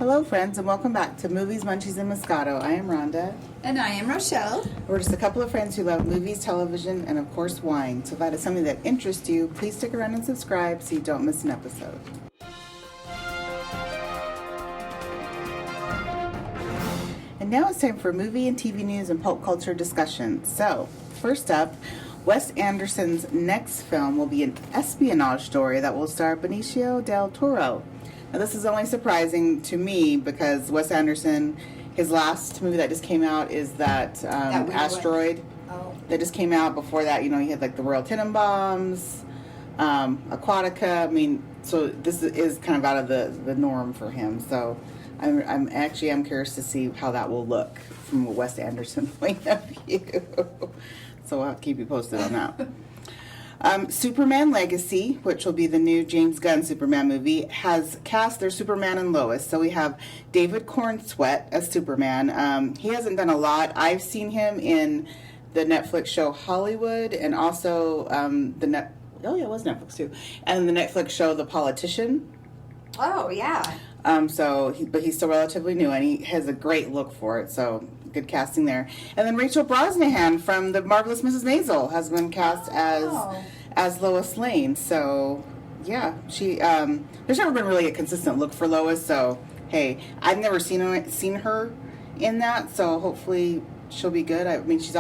Hello, friends, and welcome back to Movies, Munchies, and Moscato. I am Rhonda. And I am Rochelle. We're just a couple of friends who love movies, television, and of course wine. So if that is something that interests you, please stick around and subscribe so you don't miss an episode. And now it's time for movie and TV news and pulp culture discussion. So, first up, Wes Anderson's next film will be an espionage story that will star Benicio del Toro. Now, this is only surprising to me because Wes Anderson, his last movie that just came out is that Asteroid that just came out. Before that, he had like the Royal Tenenbaums, Aquatica. I mean, so this is kind of out of the norm for him. So I'm curious to see how that will look from a Wes Anderson point of view. So I'll keep you posted on that. Superman Legacy, which will be the new James Gunn Superman movie, has cast their Superman and Lois. So we have David Cornsweet as Superman. He hasn't done a lot. I've seen him in the Netflix show Hollywood, and also it was Netflix too, and the Netflix show The Politician. Oh yeah. But he's still relatively new, and he has a great look for it. So good casting there. And then Rachel Brosnahan from The Marvelous Mrs. Maisel has been cast as Lois Lane. So yeah, she there's never been really a consistent look for Lois. So hey, I've never seen her in that. So hopefully she'll be good. I mean, she's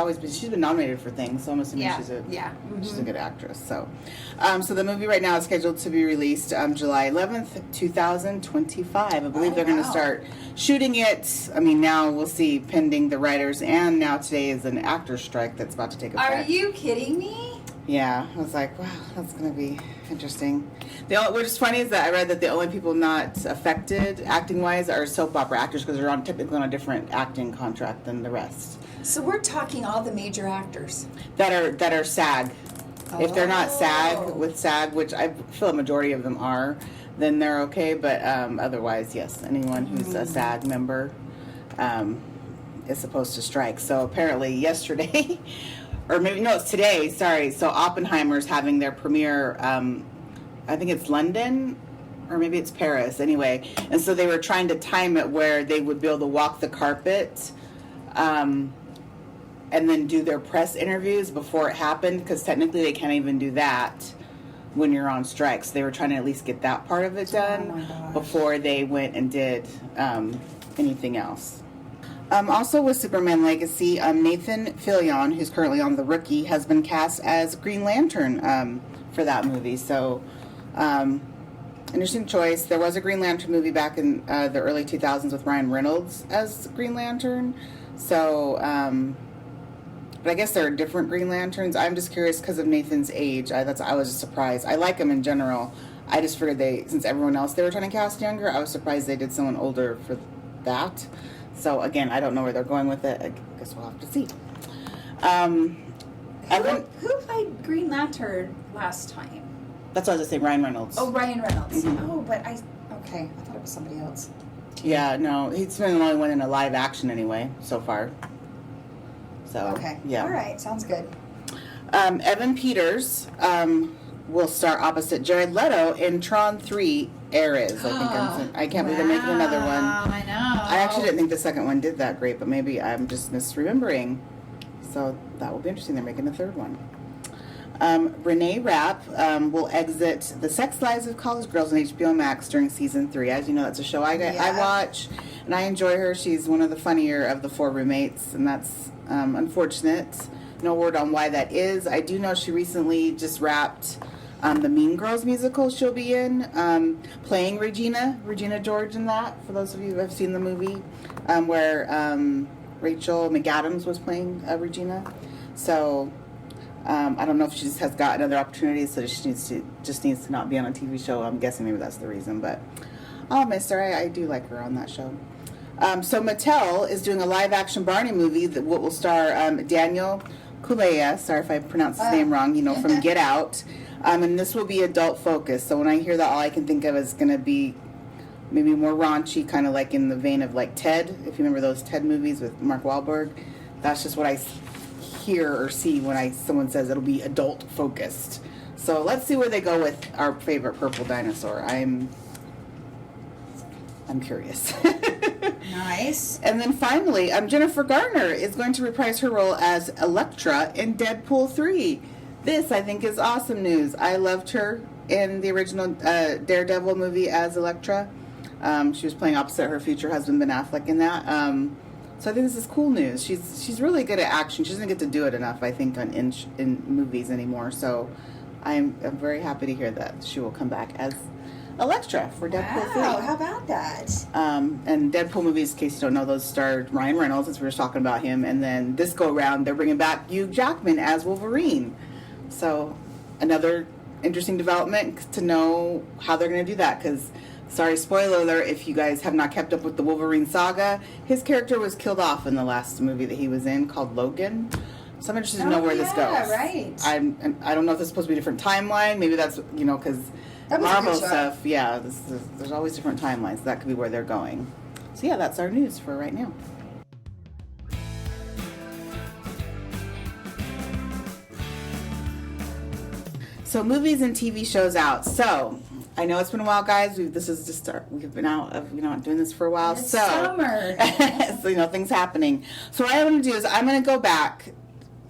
been nominated for things, so I'm assuming she's a good actress. So, so the movie right now is scheduled to be released July 11th, 2025. I believe they're going to start shooting it. I mean, now we'll see, pending the writers, and now today is an actor strike that's about to take effect. Are you kidding me? Yeah, I was like, wow, that's going to be interesting. Which is funny is that I read that the only people not affected acting-wise are soap opera actors because they're typically on a different acting contract than the rest. So we're talking all the major actors that are SAG. If they're not SAG, which I feel a majority of them are, then they're okay. But otherwise, yes, anyone who's a SAG member is supposed to strike. So apparently yesterday, or maybe no, it's today. Sorry. So Oppenheimer's having their premiere. I think it's London, or maybe it's Paris. Anyway, and so they were trying to time it where they would be able to walk the carpet. And then do their press interviews before it happened, because technically they can't even do that when you're on strike. So they were trying to at least get that part of it done before they went and did anything else. Also with Superman Legacy, Nathan Fillion, who's currently on The Rookie, has been cast as Green Lantern for that movie. So interesting choice. There was a Green Lantern movie back in the early 2000s with Ryan Reynolds as Green Lantern. So but I guess there are different Green Lanterns. I'm just curious because of Nathan's age. I was just surprised. I like him in general. I just figured since everyone else they were trying to cast younger, I was surprised they did someone older for that. So again, I don't know where they're going with it. I guess we'll have to see. Who played Green Lantern last time? That's what I was saying, Ryan Reynolds. Oh, Ryan Reynolds. Mm-hmm. Oh, but I thought it was somebody else. Yeah, no, he's been the only one in a live action anyway so far. So, okay. Yeah. All right. Sounds good. Evan Peters will star opposite Jared Leto in Tron 3 Ares. I can't believe they're making another one. I know. I actually didn't think the second one did that great, but maybe I'm just misremembering. So that will be interesting. They're making a third one. Renee Rapp will exit The Sex Lives of College Girls on HBO Max during season 3. As you know, that's a show I watch, and I enjoy her. She's one of the funnier of the 4 roommates, and that's unfortunate. No word on why that is. I do know she recently just wrapped the Mean Girls musical she'll be in, playing Regina George in that, for those of you who have seen the movie, where Rachel McAdams was playing Regina. So I don't know if she just has gotten other opportunities, so she needs to not be on a TV show. I'm guessing maybe that's the reason, but I'll miss her. I do like her on that show. So Mattel is doing a live-action Barney movie that will star Daniel Kaluuya. Sorry if I pronounced his name wrong. From Get Out. And this will be adult-focused. So when I hear that, all I can think of is going to be maybe more raunchy, kind of like in the vein of like Ted. If you remember those Ted movies with Mark Wahlberg, that's just what I hear or see when someone says it'll be adult-focused. So let's see where they go with our favorite purple dinosaur. I'm curious. Nice. And then finally, Jennifer Garner is going to reprise her role as Elektra in Deadpool 3. This, I think, is awesome news. I loved her in the original Daredevil movie as Elektra. She was playing opposite her future husband, Ben Affleck, in that. So I think this is cool news. She's really good at action. She doesn't get to do it enough, I think, in movies anymore. So I'm very happy to hear that she will come back as Elektra for Deadpool 3. Wow, how about that? And Deadpool movies, in case you don't know, those starred Ryan Reynolds, as we were talking about him. And then this go around, they're bringing back Hugh Jackman as Wolverine. So another interesting development to know how they're going to do that. Because, sorry, spoiler alert, if you guys have not kept up with the Wolverine saga, his character was killed off in the last movie that he was in called Logan. So I'm interested to know where this goes. Yeah, right. I don't know if this is supposed to be a different timeline. Maybe that's, because That was a Marvel good show. stuff, yeah, there's always different timelines. So that could be where they're going. So yeah, that's our news for right now. So movies and TV shows out. So I know it's been a while, guys. We've been out of doing this for a while. It's so summer. so things happening. So what I'm going to do is I'm going to go back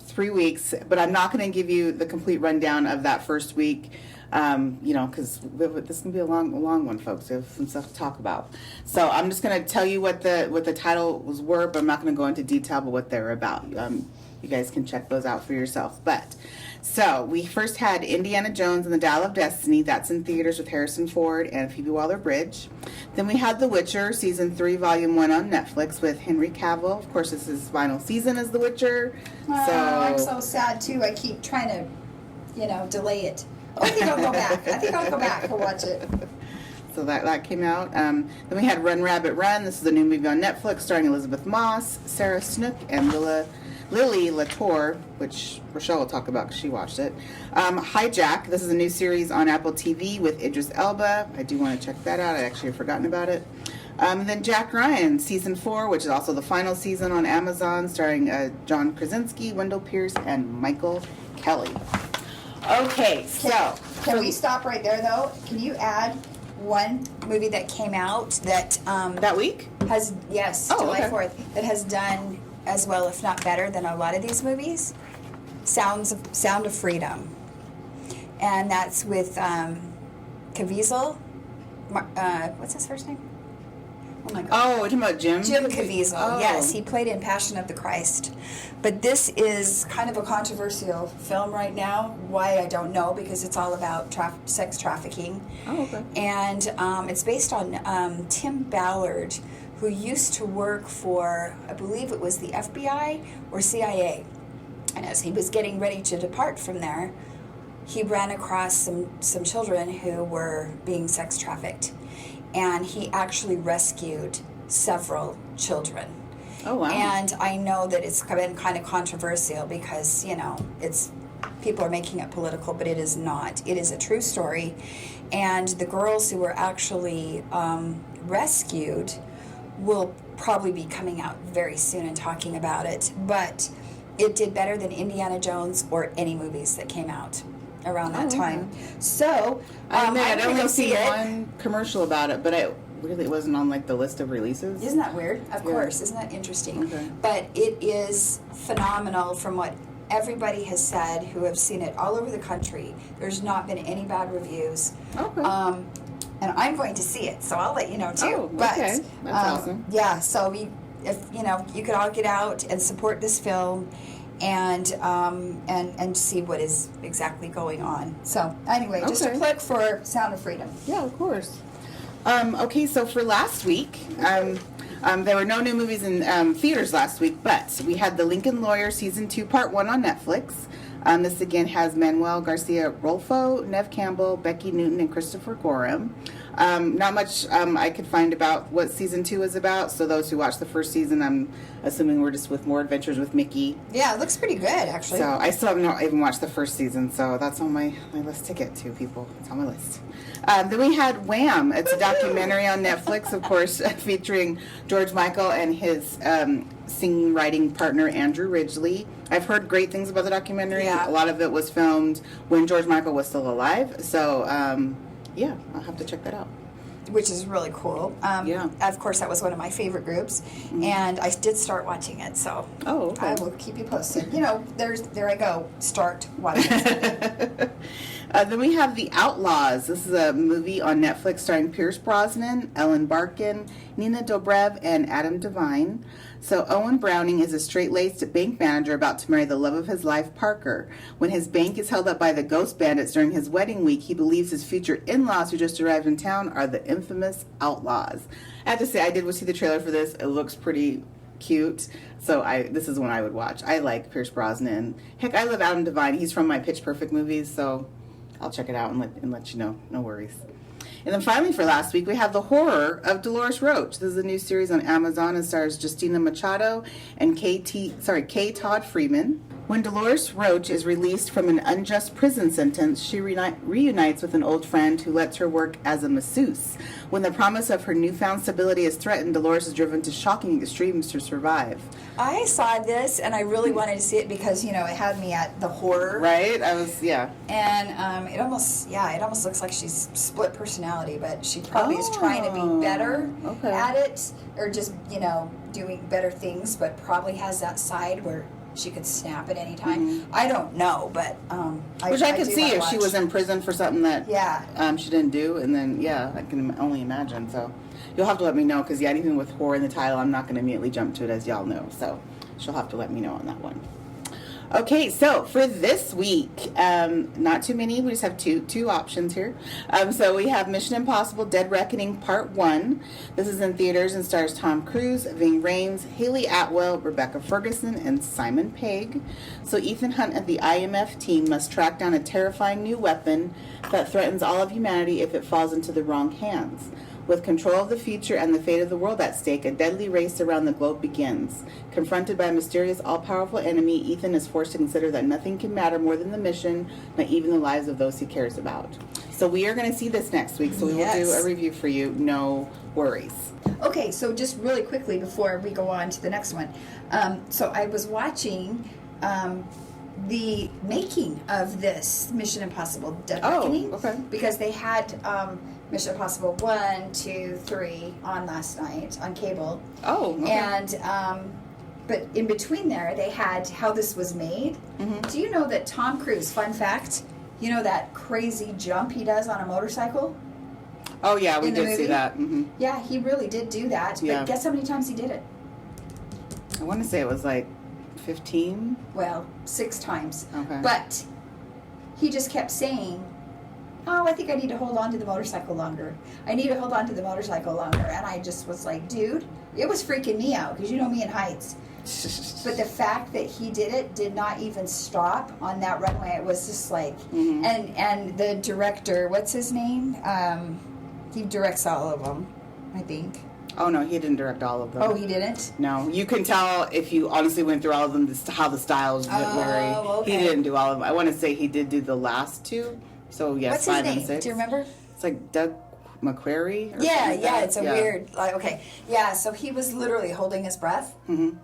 3 weeks, but I'm not going to give you the complete rundown of that first week. Because this can be a long one, folks. We have some stuff to talk about. So I'm just going to tell you what the titles were, but I'm not going to go into detail about what they're about. You guys can check those out for yourself. But so we first had Indiana Jones and the Dial of Destiny. That's in theaters with Harrison Ford and Phoebe Waller-Bridge. Then we had The Witcher season 3, volume 1 on Netflix with Henry Cavill. Of course, this is his final season as The Witcher. Oh, So I'm so sad too. I keep trying to, delay it. I think I'll go back. I think I'll go back and watch it. So that came out. Then we had Run Rabbit Run. This is a new movie on Netflix starring Elizabeth Moss, Sarah Snook, and Lily Latour, which Rochelle will talk about because she watched it. Hijack. This is a new series on Apple TV with Idris Elba. I do want to check that out. I actually had forgotten about it. And then Jack Ryan, season 4, which is also the final season on Amazon, starring John Krasinski, Wendell Pierce, and Michael Kelly. Okay, so Can we stop right there though? Can you add one movie that came out that that week? has July okay. 4th that has done as well, if not better, than a lot of these movies? Sound of Freedom, and that's with Caviezel. What's his first name? Oh my God. Oh, we're talking about Jim? Jim Caviezel, Oh. yes. He played in Passion of the Christ. But this is kind of a controversial film right now. Why, I don't know, because it's all about sex trafficking. Oh, okay. And it's based on Tim Ballard, who used to work for, I believe it was the FBI or CIA. And as he was getting ready to depart from there, he ran across some children who were being sex trafficked. And he actually rescued several children. Oh, wow. And I know that it's been kind of controversial because, it's people are making it political, but it is not. It is a true story. And the girls who were actually rescued will probably be coming out very soon and talking about it. But it did better than Indiana Jones or any movies that came out around that time. So I'd I'm only go seen see it. one commercial about it, but it really wasn't on the list of releases. Isn't that weird? Of Yeah. course. Isn't that interesting? Okay. But it is phenomenal from what everybody has said who have seen it all over the country. There's not been any bad reviews. Okay. And I'm going to see it, so I'll let you know too. Oh, But, okay. That's awesome. Yeah, so if you could all get out and support this film and see what is exactly going on. So anyway, just a Okay. plug for Sound of Freedom. Yeah, of course. Okay, so for last week, there were no new movies in theaters last week, but we had The Lincoln Lawyer Season 2, Part 1 on Netflix. This again has Manuel Garcia Rolfo, Nev Campbell, Becky Newton, and Christopher Gorham. Not much I could find about what Season 2 is about, so those who watched the first season, I'm assuming we're just with more adventures with Mickey. Yeah, it looks pretty good, actually. So I still have not even watched the first season, so that's on my list to get to, people. It's on my list. Then we had Wham! It's a documentary on Netflix, of course, featuring George Michael and his singing writing partner Andrew Ridgeley. I've heard great things about the documentary. Yeah. A lot of it was filmed when George Michael was still alive, so yeah, I'll have to check that out. which is really cool. Yeah. Of course, that was one of my favorite groups, and I did start watching it. So Okay. I will keep you posted. There I go. Start watching it. Then we have The Outlaws. This is a movie on Netflix starring Pierce Brosnan, Ellen Barkin, Nina Dobrev, and Adam Devine. So Owen Browning is a straight-laced bank manager about to marry the love of his life, Parker. When his bank is held up by the ghost bandits during his wedding week, he believes his future in-laws who just arrived in town are the infamous outlaws. I have to say, I did see the trailer for this. It looks pretty cute. So this is one I would watch. I like Pierce Brosnan. Heck, I love Adam Devine. He's from my Pitch Perfect movies, so I'll check it out and let you know. No worries. And then finally for last week, we have The Horror of Dolores Roach. This is a new series on Amazon and stars Justina Machado and K. Todd Freeman. When Dolores Roach is released from an unjust prison sentence, she reunites with an old friend who lets her work as a masseuse. When the promise of her newfound stability is threatened, Dolores is driven to shocking extremes to survive. I saw this, and I really wanted to see it because, it had me at the horror. Right? And it almost looks like she's split personality, but she probably is trying to be better at it, or just, doing better things, but probably has that side where she could snap at any time. Mm-hmm. I don't know, but which I could see if she was in prison for something that she didn't do, and then I can only imagine. So you'll have to let me know because anything with horror in the title, I'm not going to immediately jump to it, as y'all know. So she'll have to let me know on that one. Okay, so for this week, not too many. We just have two options here. So we have Mission Impossible: Dead Reckoning Part 1. This is in theaters and stars Tom Cruise, Ving Rhames, Haley Atwell, Rebecca Ferguson, and Simon Pegg. So Ethan Hunt and the IMF team must track down a terrifying new weapon that threatens all of humanity if it falls into the wrong hands. With control of the future and the fate of the world at stake, a deadly race around the globe begins. Confronted by a mysterious, all-powerful enemy, Ethan is forced to consider that nothing can matter more than the mission, not even the lives of those he cares about. So we are going to see this next week, so we will do a review for you. No worries. Okay, so just really quickly before we go on to the next one. So I was watching the making of this Mission Impossible Dead Reckoning. Because they had Mission Impossible 1, 2, 3 on last night on cable. And but in between there they had how this was made. Do you know that Tom Cruise, fun fact, that crazy jump he does on a motorcycle? Oh yeah, we did see that. Yeah, he really did do that. But guess how many times he did it? I want to say it was like 15? Well, 6 times. Okay. But he just kept saying, I think I need to hold on to the motorcycle longer. I need to hold on to the motorcycle longer. And I just was like, dude, it was freaking me out because you know me in heights. But the fact that he did not even stop on that runway, it was just like, and the director, what's his name? He directs all of them, I think. Oh, no, he didn't direct all of them. Oh, he didn't? No. You can tell if you honestly went through all of them, how the styles vary. Okay. He didn't do all of them. I want to say he did do the last 2. So, yes, what's 5 his name? and 6. Do you remember? It's like Doug McQuarrie? It's a weird, so he was literally holding his breath and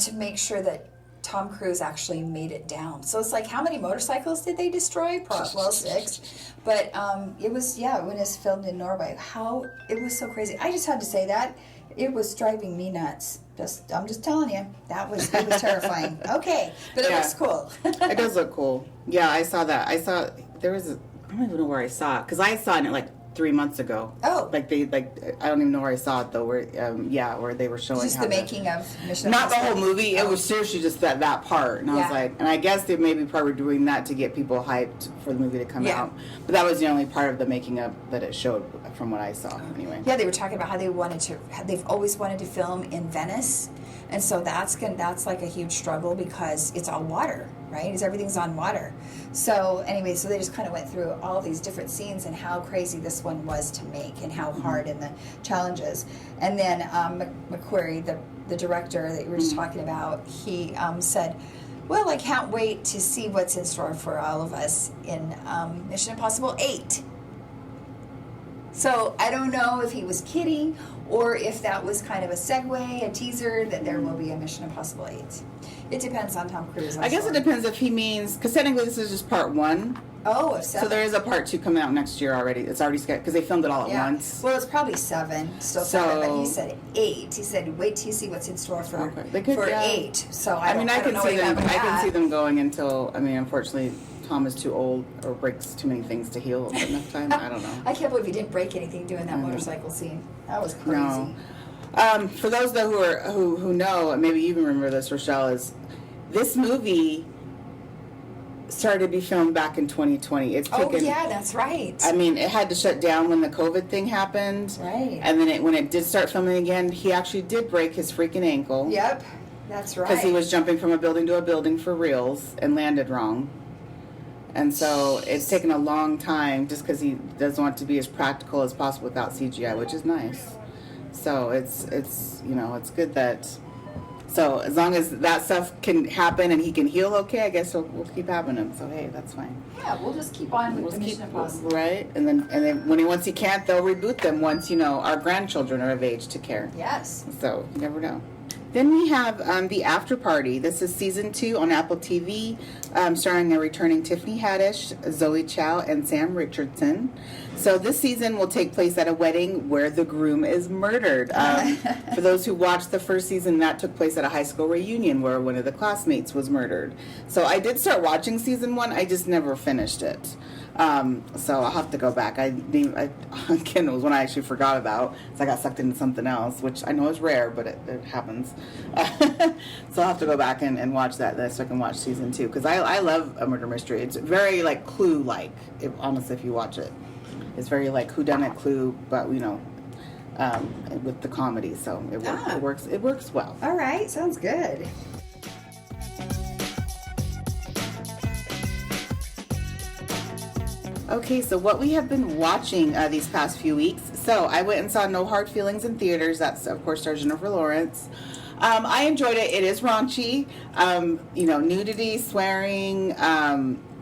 to make sure that Tom Cruise actually made it down. So it's like, how many motorcycles did they destroy? Well, 6. But it was, when it was filmed in Norway. It was so crazy. I just had to say that. It was driving me nuts. I'm just telling you. It was terrifying. Okay, but it looks cool. It does look cool. Yeah, I saw that. I don't even know where I saw it, because I saw it like 3 months ago. Oh. I don't even know where I saw it though, where they were showing just how the making of Mission not the Impossible. whole movie. It was seriously just that part. And I was like, and I guess they maybe probably doing that to get people hyped for the movie to come out. But that was the only part of the making of that it showed from what I saw anyway. Yeah, they were talking about how they've always wanted to film in Venice. And so that's like a huge struggle because it's all water, right? Everything's on water. So anyway, so they just kind of went through all these different scenes and how crazy this one was to make and how hard and the challenges. And then McQuarrie, the director that you were just talking about, he said, well, I can't wait to see what's in store for all of us in Mission Impossible 8. So I don't know if he was kidding or if that was kind of a segue, a teaser that there will be a Mission Impossible 8. It depends on Tom Cruise. I guess it depends if he means, because technically this is just part 1. Oh, of 7. So there is a part 2 coming out next year already. It's already scheduled because they filmed it all at once. Well, it's probably 7. Still 7, but he said 8. He said, "Wait till you see what's in store for 8." So I can see them. I can see them going until. I mean, unfortunately, Tom is too old or breaks too many things to heal enough time. I don't know. I can't believe he didn't break anything doing that motorcycle scene. That was crazy. No. For those though who know, maybe you even remember this, Rochelle, is this movie started to be filmed back in 2020. It's taken, oh yeah, that's right. I mean, it had to shut down when the COVID thing happened. Right. And then when it did start filming again, he actually did break his freaking ankle. Yep, that's right. Because he was jumping from a building to a building for reals and landed wrong. And so it's taken a long time just because he doesn't want to be as practical as possible without CGI, which is nice. So it's good that. So as long as that stuff can happen and he can heal okay, I guess we'll keep having him. So hey, that's fine. Yeah, we'll just keep on with the Mission Impossible. Right, and then once he can't, they'll reboot them once our grandchildren are of age to care. Yes. So you never know. Then we have The After Party. This is season 2 on Apple TV, starring a returning Tiffany Haddish, Zoe Chow, and Sam Richardson. So this season will take place at a wedding where the groom is murdered. For those who watched the first season, that took place at a high school reunion where one of the classmates was murdered. So I did start watching season 1. I just never finished it. So I'll have to go back. Again, it was one I actually forgot about. So I got sucked into something else, which I know is rare, but it happens. So I'll have to go back and watch that so I can watch season 2. Because I love a murder mystery. It's very like Clue-like, honestly, if you watch it. It's very like whodunit Clue, but with the comedy. So it works. It works well. All right, sounds good. Okay, so what we have been watching these past few weeks. So I went and saw No Hard Feelings in theaters. That's, of course, stars Jennifer Lawrence. I enjoyed it. It is raunchy. Nudity, swearing.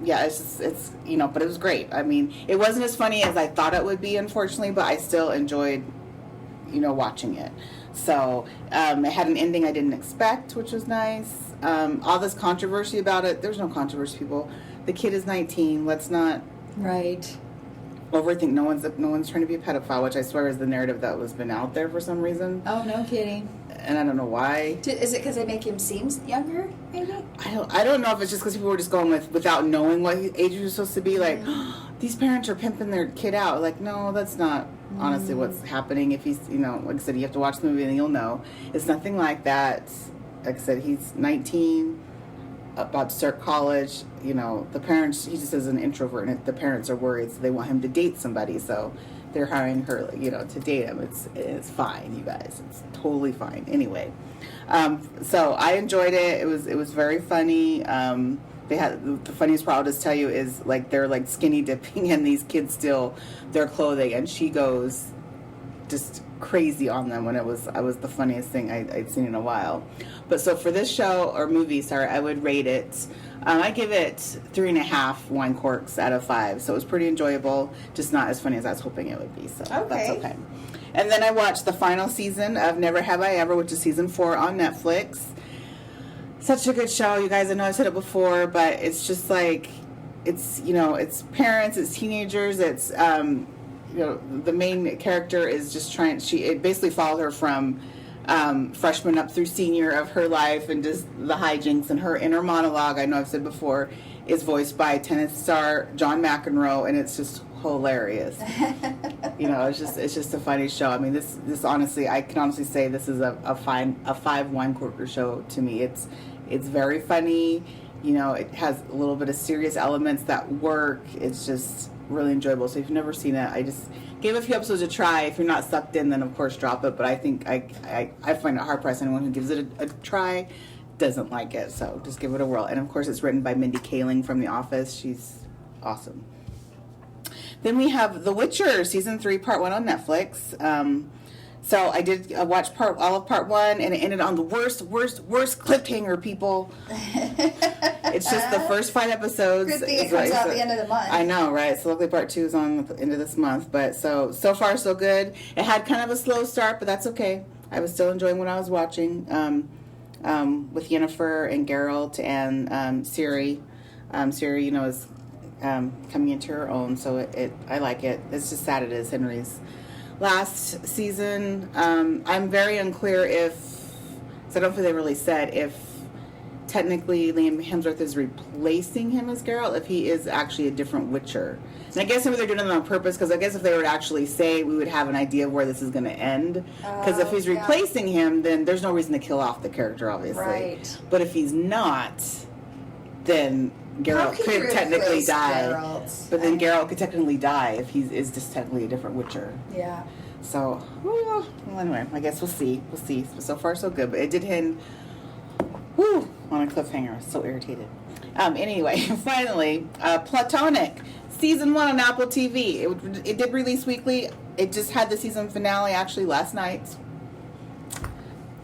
It's but it was great. I mean, it wasn't as funny as I thought it would be, unfortunately, but I still enjoyed, watching it. So it had an ending I didn't expect, which was nice. All this controversy about it. There's no controversy, people. The kid is 19. Let's not... Right. overthink. No one's trying to be a pedophile, which I swear is the narrative that was been out there for some reason. Oh, no kidding. And I don't know why. Is it because they make him seem younger, maybe? I don't know if it's just because people were just going without knowing what age he was supposed to be. Like, these parents are pimping their kid out. Like, no, that's not honestly what's happening. If he's, like I said, you have to watch the movie and you'll know. It's nothing like that. Like I said, he's 19. About to start college, the parents, he just is an introvert, and the parents are worried, so they want him to date somebody, so they're hiring her, to date him. It's fine, you guys. It's totally fine. Anyway, so I enjoyed it. It was very funny. They had the funniest part I'll just tell you is they're skinny dipping, and these kids steal their clothing, and she goes just crazy on them when I was the funniest thing I'd seen in a while. But so for this show or movie, I would rate it. I give it 3.5 wine corks out of 5. So it was pretty enjoyable, just not as funny as I was hoping it would be. So that's okay. And then I watched the final season of Never Have I Ever, which is season 4 on Netflix. Such a good show, you guys. I know I've said it before, but it's just it's parents, it's teenagers, it's the main character is just it basically followed her from freshman up through senior of her life, and just the hijinks, and her inner monologue, I know I've said before, is voiced by tennis star John McEnroe, and it's just hilarious. It's just a funny show. I mean, this honestly, I can honestly say this is a 5 wine corker show to me. It's very funny. It has a little bit of serious elements that work. It's just really enjoyable. So if you've never seen it, I just gave a few episodes a try. If you're not sucked in, then of course drop it. But I think I find it hard pressed anyone who gives it a try doesn't like it. So just give it a whirl. And of course it's written by Mindy Kaling from The Office. She's awesome. Then we have The Witcher season 3 part 1 on Netflix. So I did watch all of part 1, and it ended on the worst cliffhanger, people. It's just the first 5 episodes. Good thing it comes out at the end of the month. I know, right? So luckily part 2 is on at the end of this month. But so far so good. It had kind of a slow start, but that's okay. I was still enjoying what I was watching with Yennefer and Geralt and Ciri. Ciri, is coming into her own. So I like it. It's just sad it is Henry's last season. I'm very unclear so I don't feel they really said if technically Liam Hemsworth is replacing him as Geralt, if he is actually a different Witcher. And I guess maybe they're doing it on purpose, because I guess if they were to actually say, we would have an idea of where this is going to end. Because if he's replacing him, then there's no reason to kill off the character, obviously. Right. But if he's not, then Geralt could technically die. Geralt? But then Geralt could technically die if he is just technically a different Witcher. Yeah. So, well, anyway, I guess we'll see. We'll see. So far, so good. But it did end on a cliffhanger. I was so irritated. Anyway, finally, Platonic, season 1 on Apple TV. It did release weekly. It just had the season finale actually last night.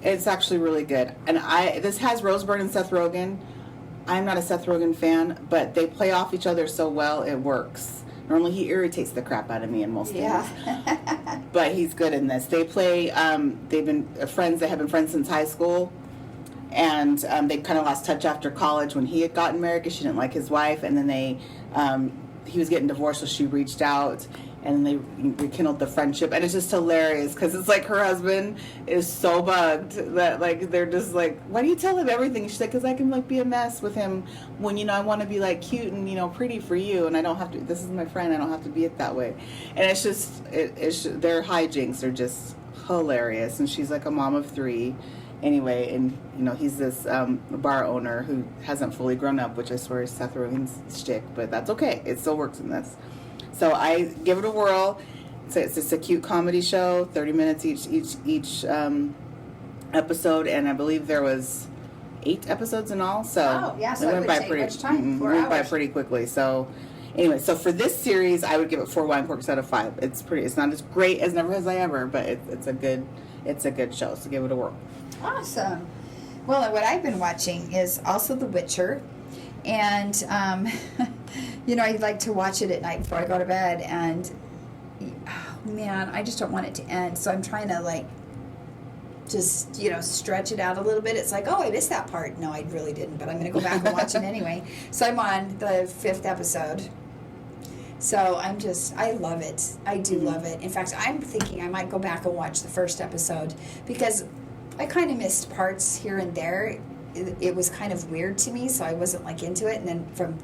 It's actually really good. And this has Rose Byrne and Seth Rogen. I'm not a Seth Rogen fan, but they play off each other so well, it works. Normally he irritates the crap out of me in most things. But he's good in this. They play, they've been friends, they have been friends since high school. And they kind of lost touch after college when he had gotten married because she didn't like his wife. And then he was getting divorced, so she reached out. And they rekindled the friendship. And it's just hilarious because it's like her husband is so bugged that, like, they're just like, why do you tell him everything? She's like, because I can, like, be a mess with him when, I want to be, like, cute and, pretty for you. And I don't have to, this is my friend, I don't have to be it that way. And it's just, their hijinks are just hilarious. And she's, like, a mom of 3. Anyway, and, he's this bar owner who hasn't fully grown up, which I swear is Seth Rogen's shtick. But that's okay. It still works in this. So I give it a whirl. It's just a cute comedy show, 30 minutes each episode, and I believe there was 8 episodes in all. So so it went by pretty much time. 4 hours. Went by pretty quickly. So anyway, so for this series, I would give it 4 wine corks out of 5. It's not as great as Never Has I Ever, but it's a good show. So give it a whirl. Awesome. Well, what I've been watching is also The Witcher. And, I like to watch it at night before I go to bed. And, oh, man, I just don't want it to end. So I'm trying to, just, stretch it out a little bit. It's like, oh, I missed that part. No, I really didn't. But I'm going to go back and watch it anyway. So I'm on the 5th episode. So I love it. I do love it. In fact, I'm thinking I might go back and watch the first episode because I kind of missed parts here and there. It was kind of weird to me, so I wasn't into it. And then from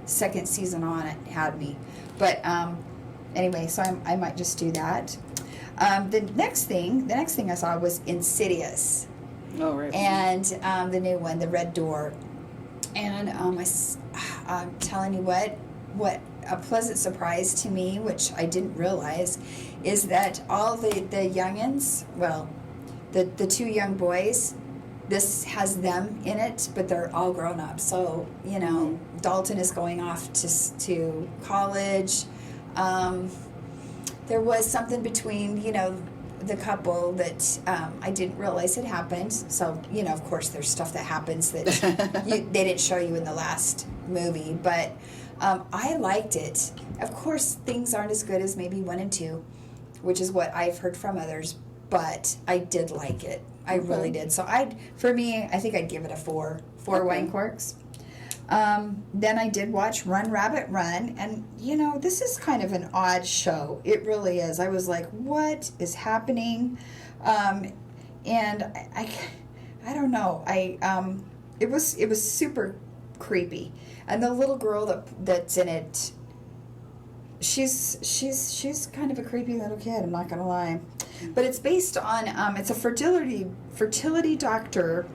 second season on, it had me. But anyway, so I might just do that. The next thing I saw was Insidious. Oh, right. And the new one, The Red Door. And I'm telling you what a pleasant surprise to me, which I didn't realize, is that all the youngins, well, the 2 young boys, this has them in it, but they're all grown up. So, Dalton is going off to college. There was something between, the couple that I didn't realize had happened. So, of course, there's stuff that happens that they didn't show you in the last movie. But I liked it. Of course, things aren't as good as maybe 1 and 2, which is what I've heard from others. But I did like it. I really did. So I think I'd give it a 4 wine corks. Then I did watch Run Rabbit Run, and this is kind of an odd show. It really is. I was like, what is happening? And I don't know. It was super creepy, and the little girl that's in it, she's kind of a creepy little kid. I'm not gonna lie. But it's based on, it's a fertility doctor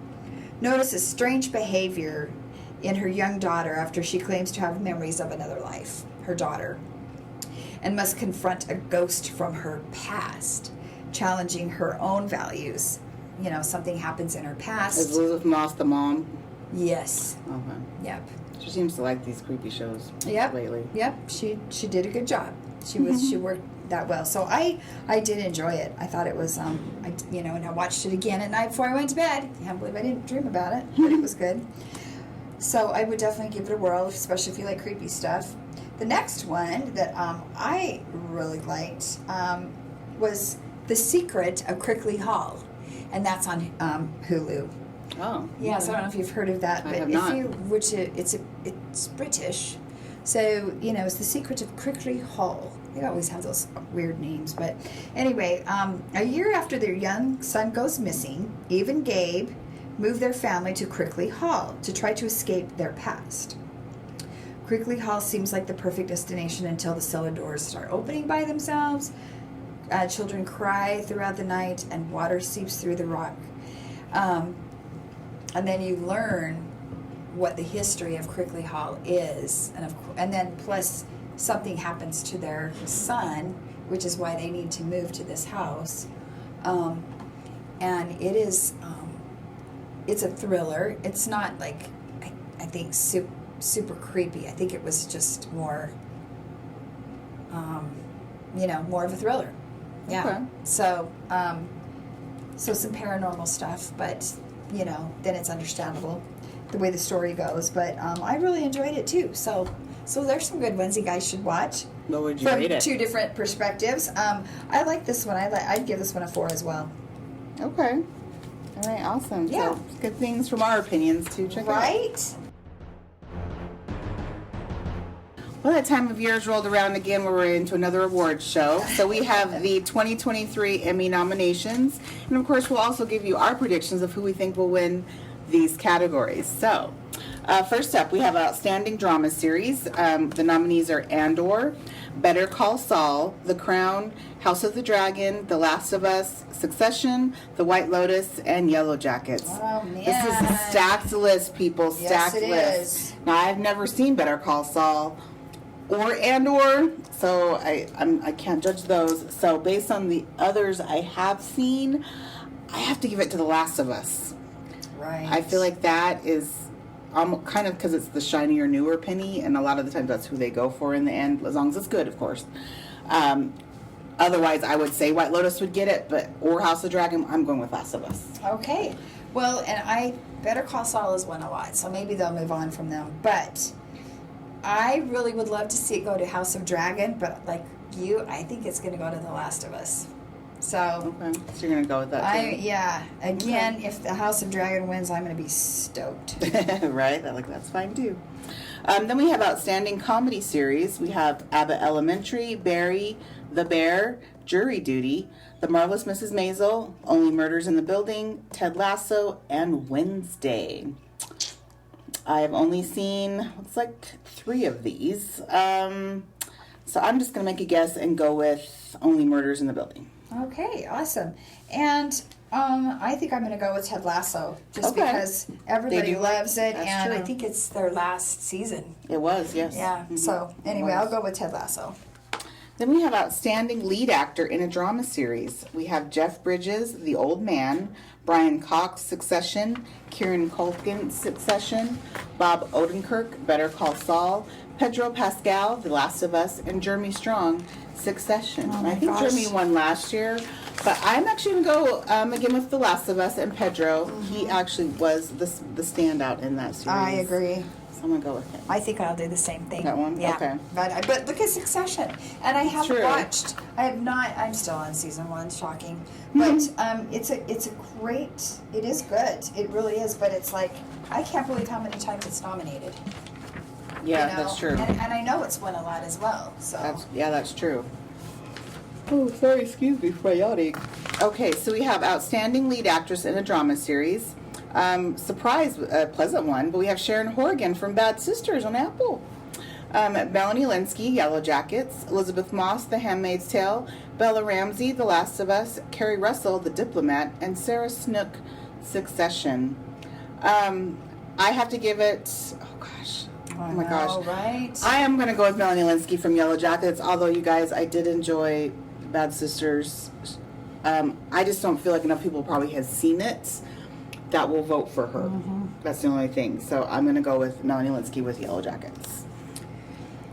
notices strange behavior in her young daughter after she claims to have memories of another life, her daughter, and must confront a ghost from her past, challenging her own values. Something happens in her past. Is Elizabeth Moss the mom? Yes. Okay. Yep. She seems to like these creepy shows lately. Yep. She did a good job. She worked that well. So I did enjoy it. I thought it was, and I watched it again at night before I went to bed. I can't believe I didn't dream about it, but it was good. So I would definitely give it a whirl, especially if you like creepy stuff. The next one that I really liked was The Secret of Crickley Hall, and that's on Hulu. Oh. Yeah, so I don't know if you've heard of that, but I have not. it's British. So, it's The Secret of Crickley Hall. They always have those weird names. But anyway, a year after their young son goes missing, Eve and Gabe move their family to Crickley Hall to try to escape their past. Crickley Hall seems like the perfect destination until the cellar doors start opening by themselves. Children cry throughout the night, and water seeps through the rock. And then you learn what the history of Crickley Hall is, and then plus something happens to their son, which is why they need to move to this house. And it is, it's a thriller. It's not like I think super creepy. I think it was just more, more of a thriller. Yeah. Okay. So some paranormal stuff, but then it's understandable the way the story goes. But I really enjoyed it too. So there's some good ones you guys should watch. What would you from rate it? Two different perspectives. I like this one. I'd give this one a 4 as well. Okay. All right, awesome. Yeah. So, good things from our opinions to check out. Right? Well, that time of year has rolled around again where we're into another awards show. So we have the 2023 Emmy nominations. And of course, we'll also give you our predictions of who we think will win these categories. So, first up, we have Outstanding Drama Series. The nominees are Andor, Better Call Saul, The Crown, House of the Dragon, The Last of Us, Succession, The White Lotus, and Yellow Jackets. Oh, man. This is a stacked list, people. Stacked Yes, it list. is. Now, I've never seen Better Call Saul or Andor, so I can't judge those. So based on the others I have seen, I have to give it to The Last of Us. Right. I feel like that is kind of because it's the shinier, newer penny, and a lot of the times that's who they go for in the end, as long as it's good, of course. Otherwise, I would say White Lotus would get it, or House of Dragon. I'm going with Last of Us. Okay. Well, and Better Call Saul has won a lot, so maybe they'll move on from them. But I really would love to see it go to House of Dragon, but like you, I think it's going to go to The Last of Us. So, Okay, so you're going to go with that too? Again, Okay. if the House of Dragon wins, I'm going to be stoked. Right? That's fine too. Then we have Outstanding Comedy Series. We have Abbott Elementary, Barry, The Bear, Jury Duty, The Marvelous Mrs. Maisel, Only Murders in the Building, Ted Lasso, and Wednesday. I have only seen, looks like 3 of these. So I'm just going to make a guess and go with Only Murders in the Building. Okay, awesome. And I think I'm going to go with Ted Lasso, just Okay. because everybody do loves it, That's and true. I think it's their last season. It was, yes. Yeah. Mhm. So anyway, It was. I'll go with Ted Lasso. Then we have Outstanding Lead Actor in a Drama Series. We have Jeff Bridges, The Old Man, Brian Cox, Succession, Kieran Culkin, Succession, Bob Odenkirk, Better Call Saul, Pedro Pascal, The Last of Us, and Jeremy Strong, Succession. Oh And I my think gosh. Jeremy won last year, but I'm actually going to go again with The Last of Us and Pedro. He actually was the standout in that series. I agree. So I'm going to go with him. I think I'll do the same thing. That one? Yeah. Okay. But look at Succession. And I haven't true. watched. I have not. I'm still on season 1. Shocking. Mm-hmm. But it's a great. It is good. It really is. But it's like I can't believe how many times it's nominated. Yeah, you know? that's true. And I know it's won a lot as well. So. That's true. Oh, sorry, excuse me for my yawning. Okay, so we have Outstanding Lead Actress in a Drama Series. Surprise, a pleasant one, but we have Sharon Horgan from Bad Sisters on Apple. Melanie Linsky, Yellow Jackets. Elizabeth Moss, The Handmaid's Tale. Bella Ramsey, The Last of Us. Carrie Russell, The Diplomat. And Sarah Snook, Succession. I have to give it, oh my gosh. Right? I am going to go with Melanie Linsky from Yellow Jackets, although you guys, I did enjoy Bad Sisters. I just don't feel like enough people probably have seen it that will vote for her. Mm-hmm. That's the only thing. So I'm going to go with Melanie Linsky with Yellow Jackets.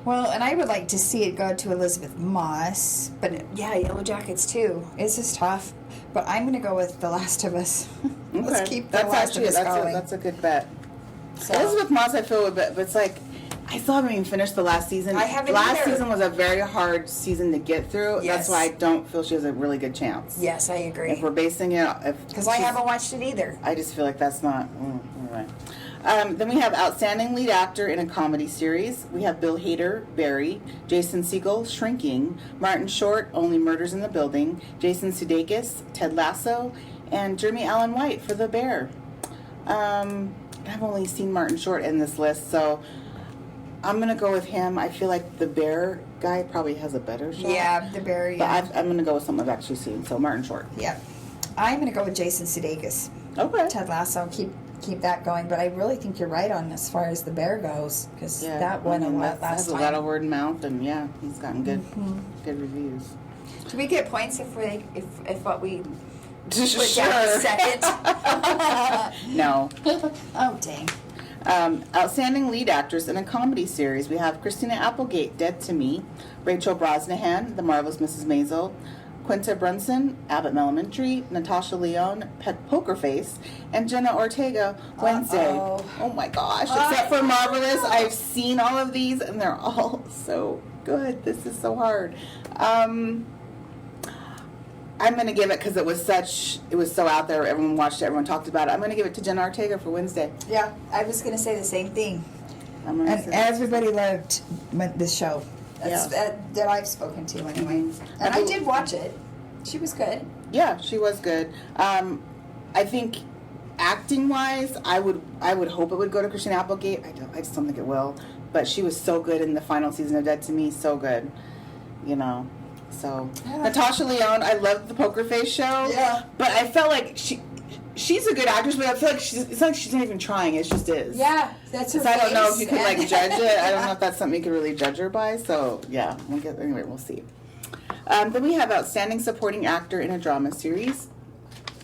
Well, and I would like to see it go to Elizabeth Moss, but yeah, Yellow Jackets too. It's just tough. But I'm going to go with The Last of Us. Let's keep The Last of Us going. That's a good bet. So- Elizabeth Moss, I feel, but it's like, I still haven't even finished the last season. I haven't Last either. season was a very hard season to get through. Yes. That's why I don't feel she has a really good chance. Yes, I agree. If we're basing it, Because I haven't watched it either. I just feel like that's not. All right. Then we have Outstanding Lead Actor in a Comedy Series. We have Bill Hader, Barry, Jason Segel, Shrinking, Martin Short, Only Murders in the Building, Jason Sudeikis, Ted Lasso, and Jeremy Allen White for The Bear. I've only seen Martin Short in this list, so I'm going to go with him. I feel like The Bear guy probably has a better shot. Yeah, The Bear, yeah. But I'm going to go with someone I've actually seen, so Martin Short. Yeah. I'm going to go with Jason Sudeikis. Okay. Ted Lasso, keep that going. But I really think you're right on as far as The Bear goes, because that won a lot last time. Has a lot of word of mouth, and yeah, he's gotten good reviews. Do we get points if what we put Sure. down second? No. Oh, dang. Outstanding lead actress in a comedy series. We have Christina Applegate, Dead to Me, Rachel Brosnahan, The Marvelous Mrs. Maisel, Quinta Brunson, Abbott Elementary, Natasha Lyonne, Poker Face, and Jenna Ortega, Wednesday. Uh-oh. Oh my gosh. Except for Marvelous, I've seen all of these and they're all so good. This is so hard. I'm going to give it because it was so out there. Everyone watched it. Everyone talked about it. I'm going to give it to Jenna Ortega for Wednesday. Yeah, I was going to say the same thing. And everybody loved this show. That I've spoken to anyway. And I did watch it. She was good. Yeah, she was good. I think acting-wise, I would hope it would go to Christina Applegate. I just don't think it will. But she was so good in the final season of Dead to Me. So good. So Natasha Lyonne, I loved the Poker Face show. Yeah. But I felt like she's a good actress, but I feel like it's like she's not even trying. It just is. Yeah, that's her I don't know if face you could judge it. I don't know if that's something you could really judge her by. So yeah, anyway, we'll see. Then we have Outstanding Supporting Actor in a Drama Series.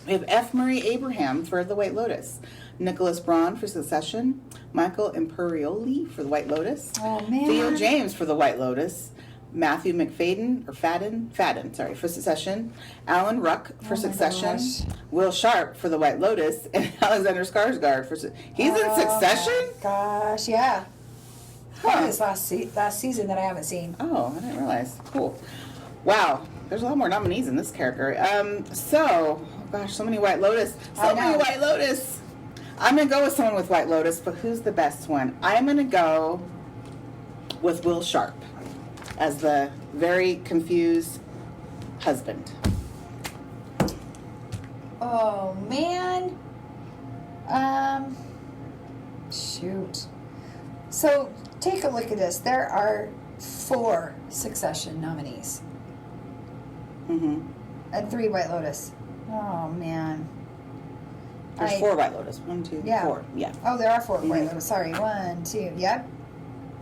We have F. Murray Abraham for The White Lotus, Nicholas Braun for Succession, Michael Imperioli for The White Lotus, Theo James for The White Lotus, Matthew McFadden, or Fadden, for Succession, Alan Ruck for Succession, Will Sharp for The White Lotus, and Alexander Skarsgård for He's in Succession? Gosh, yeah. Probably this last season that I haven't seen. Oh, I didn't realize. Cool. Wow. There's a lot more nominees in this character. So many White Lotus. Many White Lotus. I'm going to go with someone with White Lotus, but who's the best one? I'm going to go with Will Sharp as the very confused husband. Oh, man. Shoot. So, take a look at this. There are 4 Succession nominees. Mm-hmm. And 3 White Lotus. Oh, man. There's 4 White Lotus. 1, 2, 4. Yeah. Oh, there are 4 White Lotus. Sorry. 1, 2. Yep.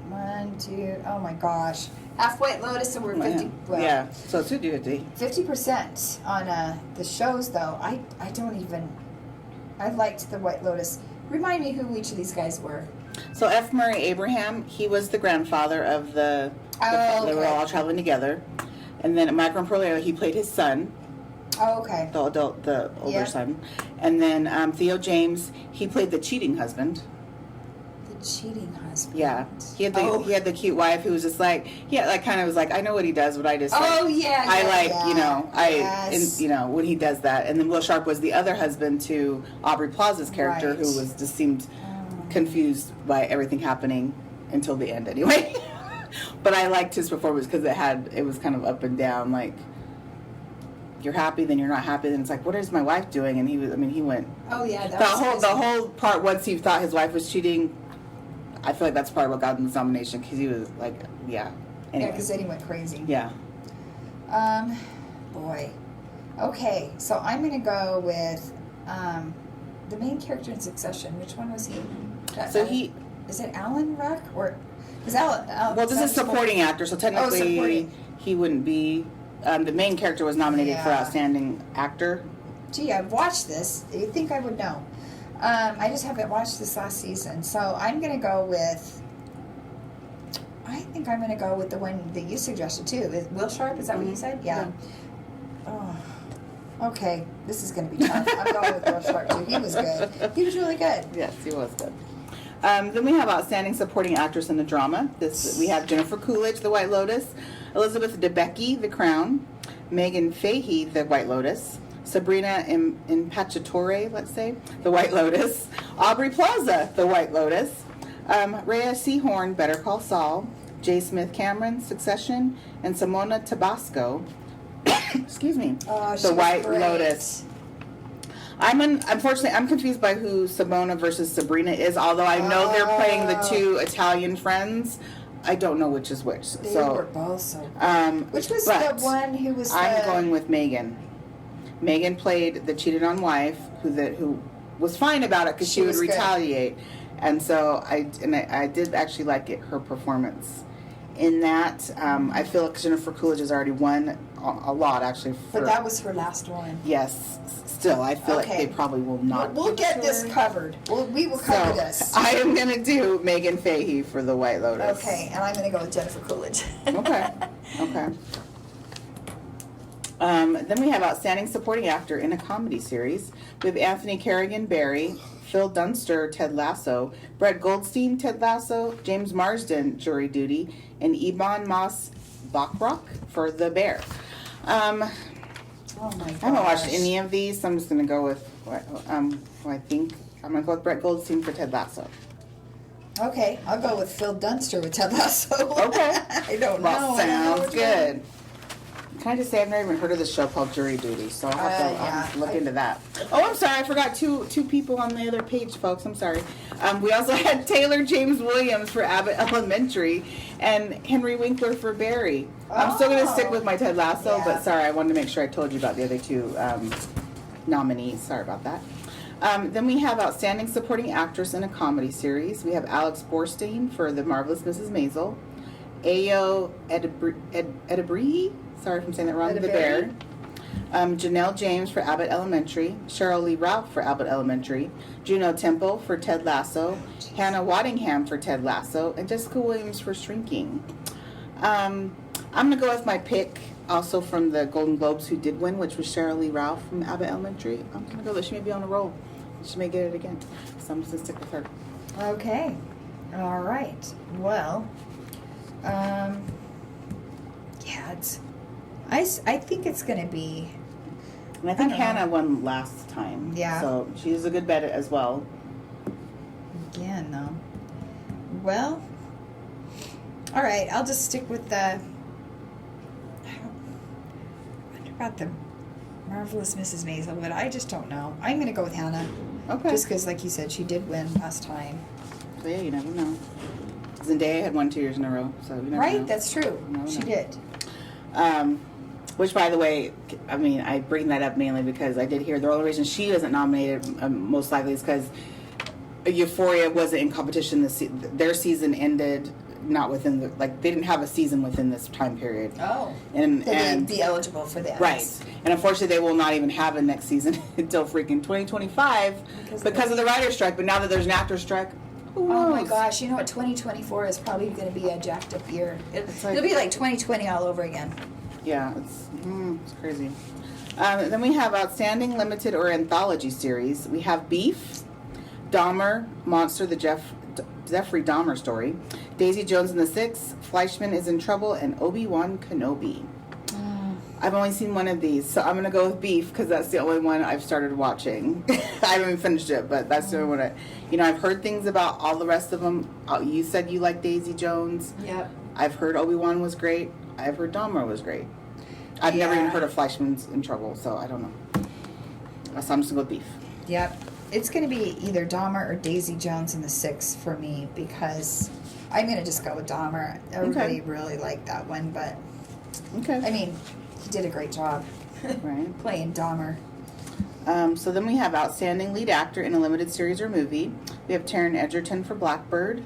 1, 2. Oh, my gosh. Half White Lotus, and we're 50. Well, yeah, so it's 50-50. 50% on the shows, though. I don't even. I liked the White Lotus. Remind me who each of these guys were. So F. Murray Abraham, he was the grandfather of they were all traveling together. And then Michael Imperioli, he played his son. Oh, okay. The older son. And then Theo James, he played the cheating husband. Cheating husband. Yeah, he had the cute wife who was just like kind of was like, I know what he does, but I just when he does that. And then Will Sharp was the other husband to Aubrey Plaza's character, who was just seemed confused by everything happening until the end anyway. But I liked his performance because it was kind of up and down, like you're happy, then you're not happy, then it's like, what is my wife doing? And he went. Oh yeah, the whole part once he thought his wife was cheating. I feel like that's part of what got him this nomination because he was like, yeah. Anyway. Yeah, because then he went crazy. Yeah. Boy. Okay, so I'm going to go with the main character in Succession. Which one was he? Is it Alan Ruck or is Alan? Well, this is supporting actor, so technically he wouldn't be. The main character was nominated for Outstanding Actor. Gee, I've watched this. You'd think I would know. I just haven't watched this last season, so I'm going to go with. I think I'm going to go with the one that you suggested too. Is Will Sharp? Is that what you said? Yeah. Oh, okay. This is going to be tough. I'm going with Will Sharp too. He was good. He was really good. Yes, he was good. Then we have Outstanding Supporting Actress in a Drama. We have Jennifer Coolidge, The White Lotus, Elizabeth Debicki, The Crown, Megan Fahey, The White Lotus, Sabrina Impacciatore, let's say, The White Lotus. Aubrey Plaza, The White Lotus. Rhea Seahorn, Better Call Saul. J. Smith Cameron, Succession. And Simona Tabasco, excuse me, The White Lotus. Unfortunately, I'm confused by who Simona versus Sabrina is, although I know they're playing the two Italian friends. I don't know which is which. They so, were both so good. Which was the one who was I'm going with Megan. Megan played the cheated on wife who was fine about it because she would retaliate. Good. And so I did actually like her performance in that. I feel like Jennifer Coolidge has already won a lot, actually. But that was her last one. Yes. Still, I feel like they probably will not. We'll get this covered. We will cover this. I am going to do Megan Fahey for The White Lotus. Okay, and I'm going to go with Jennifer Coolidge. Okay. Then we have Outstanding Supporting Actor in a Comedy Series. We have Anthony Carrigan, Barry, Phil Dunster, Ted Lasso, Brett Goldstein, Ted Lasso, James Marsden, Jury Duty, and Ebon Moss-Bachrach for The Bear. Oh my gosh. I haven't watched any of these, so I'm just going to go with who I think. I'm going to go with Brett Goldstein for Ted Lasso. Okay, I'll go with Phil Dunster with Ted Lasso. Okay. I don't know. Sounds good. Can I just say I've never even heard of this show called Jury Duty, so I'll have to look into that. Oh, I'm sorry, I forgot two people on the other page, folks. I'm sorry. We also had Taylor James Williams for Abbott Elementary and Henry Winkler for Barry. I'm still going to stick with my Ted Lasso, but sorry, I wanted to make sure I told you about the other two nominees. Sorry about that. Then we have Outstanding Supporting Actress in a Comedy Series. We have Alex Borstein for The Marvelous Mrs. Maisel. Ayo Edebri, sorry if I'm saying that wrong, The Bear. Janelle James for Abbott Elementary. Cheryl Lee Ralph for Abbott Elementary. Juno Temple for Ted Lasso. Hannah Waddingham for Ted Lasso. And Jessica Williams for Shrinking. I'm going to go with my pick also from the Golden Globes who did win, which was Cheryl Lee Ralph from Abbott Elementary. I'm going to go that she may be on a roll. She may get it again. So I'm just going to stick with her. Okay. All right. Well, I think it's going to be... And I think Hannah won last time. Yeah. So she's a good bet as well. Again, though. Well, all right. I'll just stick with the... I wonder about the Marvelous Mrs. Maisel, but I just don't know. I'm going to go with Hannah. Okay. Just because, like you said, she did win last time. So yeah, you never know. Zendaya had won 2 years in a row, so you never know. Right, that's true. She did. Which, by the way, I mean, I bring that up mainly because I did hear the only reason she wasn't nominated, most likely, is because Euphoria wasn't in competition. Their season ended not within the, like, they didn't have a season within this time period. Oh. And they'd be eligible for that. Right. And unfortunately, they will not even have a next season until freaking 2025 because of the writer's strike. But now that there's an actor's strike, who knows? Oh my gosh, you know what, 2024 is probably going to be a jacked up year. It'll be like 2020 all over again. Yeah, it's crazy. Then we have Outstanding Limited or Anthology Series. We have Beef, Dahmer, Monster, the Jeffrey Dahmer story, Daisy Jones and the Six, Fleischman is in Trouble, and Obi-Wan Kenobi. I've only seen one of these, so I'm going to go with Beef because that's the only one I've started watching. I haven't even finished it, but that's the only one. I've heard things about all the rest of them. You said you like Daisy Jones. Yep. I've heard Obi-Wan was great. I've heard Dahmer was great. I've never even heard of Fleischman's in Trouble, so I don't know. So I'm just going to go with Beef. Yep. It's going to be either Dahmer or Daisy Jones and the Six for me because I'm going to just go with Dahmer. Everybody really liked that one, but I mean, he did a great job playing Dahmer. So then we have Outstanding Lead Actor in a Limited Series or Movie. We have Taron Egerton for Blackbird.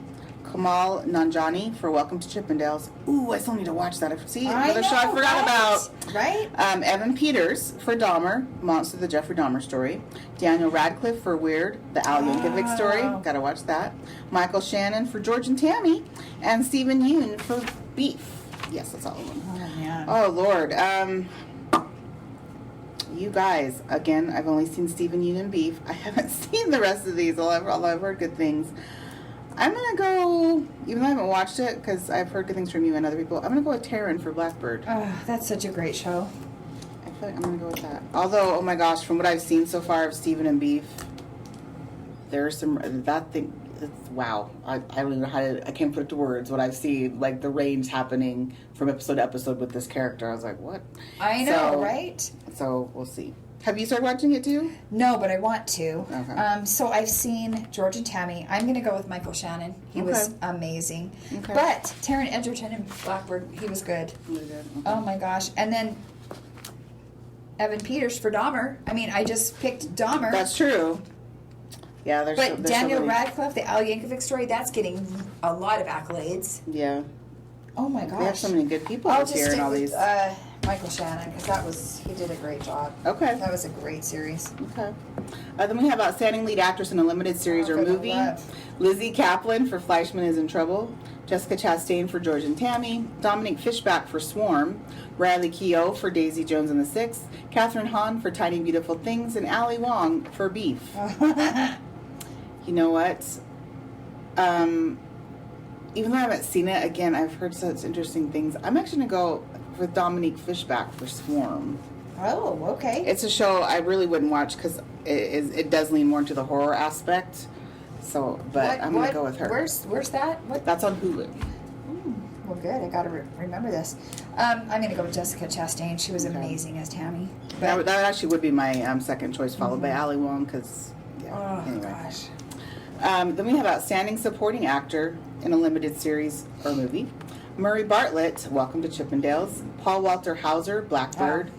Kamal Nanjiani for Welcome to Chippendales. Ooh, I still need to watch that. See, another show I forgot about. Right? Evan Peters for Dahmer, Monster, the Jeffrey Dahmer story. Daniel Radcliffe for Weird, the Al Yankovic story. Gotta watch that. Michael Shannon for George and Tammy. And Stephen Yeun for Beef. Yes, that's all of them. Oh, man. Oh, Lord. You guys, again, I've only seen Stephen Yeun in Beef. I haven't seen the rest of these, although I've heard good things. I'm going to go, even though I haven't watched it, because I've heard good things from you and other people, I'm going to go with Taron for Blackbird. Oh, that's such a great show. I feel like I'm gonna go with that. Although, oh my gosh, from what I've seen so far of Stephen and Beef, there's some that thing. It's wow. I don't even know how to. I can't put it to words. What I've seen, like the range happening from episode to episode with this character. I was like, what? I know, right? So we'll see. Have you started watching it too? No, but I want to. Okay. So I've seen George and Tammy. I'm going to go with Michael Shannon. He was amazing. Okay. But Taron Egerton and Blackbird, he was good. Really good. Okay. Oh my gosh. And then Evan Peters for Dahmer. I mean, I just picked Dahmer. That's true. Yeah, there's Daniel Radcliffe, the Al Yankovic story, that's getting a lot of accolades. Yeah. Oh my gosh. We have so many good people here in all these. Michael Shannon, because he did a great job. Okay. That was a great series. Okay. Then we have Outstanding Lead Actress in a Limited Series or Movie. Lizzie Kaplan for Fleischman is in Trouble. Jessica Chastain for George and Tammy. Dominique Fishback for Swarm. Riley Keough for Daisy Jones and the Six. Catherine Hahn for Tiny Beautiful Things. And Ali Wong for Beef. You know what? Even though I haven't seen it, again, I've heard such interesting things. I'm actually going to go with Dominique Fishback for Swarm. Oh, okay. It's a show I really wouldn't watch because it does lean more into the horror aspect. So, but I'm going to go with her. Where's that? That's on Hulu. Well, good. I got to remember this. I'm going to go with Jessica Chastain. She was amazing as Tammy. But that actually would be my second choice, followed by Ali Wong, because, yeah. Oh, anyway. gosh. Then we have Outstanding Supporting Actor in a Limited Series or Movie. Murray Bartlett, Welcome to Chippendales. Paul Walter Hauser, Blackbird.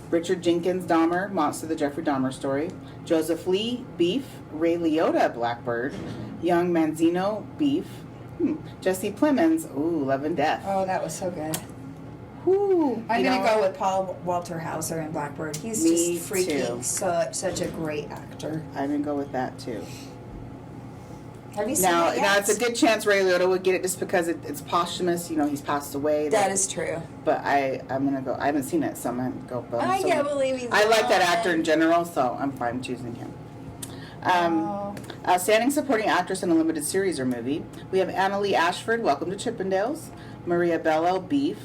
Richard Jenkins, Dahmer, Monster the Jeffrey Dahmer Story. Joseph Lee, Beef. Ray Liotta, Blackbird. Young Manzino, Beef. Jesse Plemons, Love and Death. Oh, that was so good. Whew. I'm going to go with Paul Walter Hauser and Blackbird. He's just freaking such a great actor. I'm going to go with that too. Have you seen it yet? Now, it's a good chance Ray Liotta would get it just because it's posthumous. You know, he's passed away. That is true. But I'm going to go. I haven't seen it, so I'm going to go. I can't believe he's I like that actor in general, so I'm fine choosing him. Outstanding Supporting Actress in a Limited Series or Movie. We have Annalee Ashford, Welcome to Chippendales. Maria Bello, Beef.